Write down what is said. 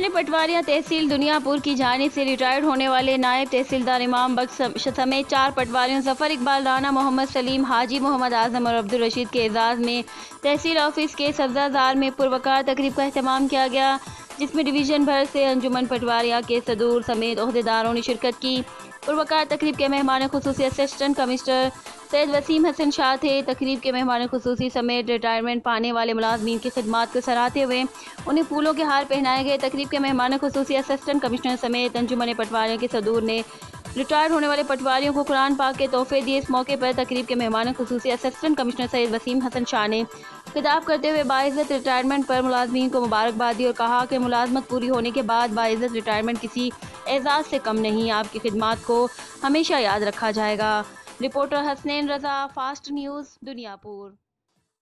انجمن پٹواریاں تحصیل دنیاپور کی جانب سے ریٹائرڈ ہونے والے نائب تحصیلدار امام بخش سمیت 4 پٹواریوں ظفر اقبال رانا، محمد سلیم، حاجی محمد اعظم اور عبدالرشید کے اعزاز میں تحصیل آفس کے سبزہ زار میں پروقار تقریب کا اہتمام کیا گیا، جس میں ڈویژن بھر سے انجمن پٹواریاں کے صدور سمیت عہدیداروں نے شرکت کی۔ پروقار تقریب کے مہمان خصوصی اسسٹنٹ کمشنر سید وسیم حسن شاہ تھے۔ تقریب کے مہمان خصوصی سمیت ریٹائرمنٹ پانے والے ملازمین کی خدمات کو سراہتے ہوئے انہیں پھولوں کے ہار پہنائے گئے۔ تقریب کے مہمان خصوصی اسسٹنٹ کمشنر سمیت انجمن پٹواریوں کے صدور نے ریٹائر ہونے والے پٹواریوں کو قرآن پاک کے تحفے دیے۔ اس موقع پر تقریب کے مہمان خصوصی اسسٹنٹ کمشنر سید وسیم حسن شاہ نے خطاب کرتے ہوئے باعزت ریٹائرمنٹ پر ملازمین کو مبارکباد دی اور کہا کہ ملازمت پوری ہونے کے بعد باعزت ریٹائرمنٹ کسی اعزاز سے کم نہیں۔ آپ کی خدمات کو ہمیشہ یاد رکھا جائے گا۔ رپورٹر حسنین رضا، فاسٹ نیوز، دنیاپور۔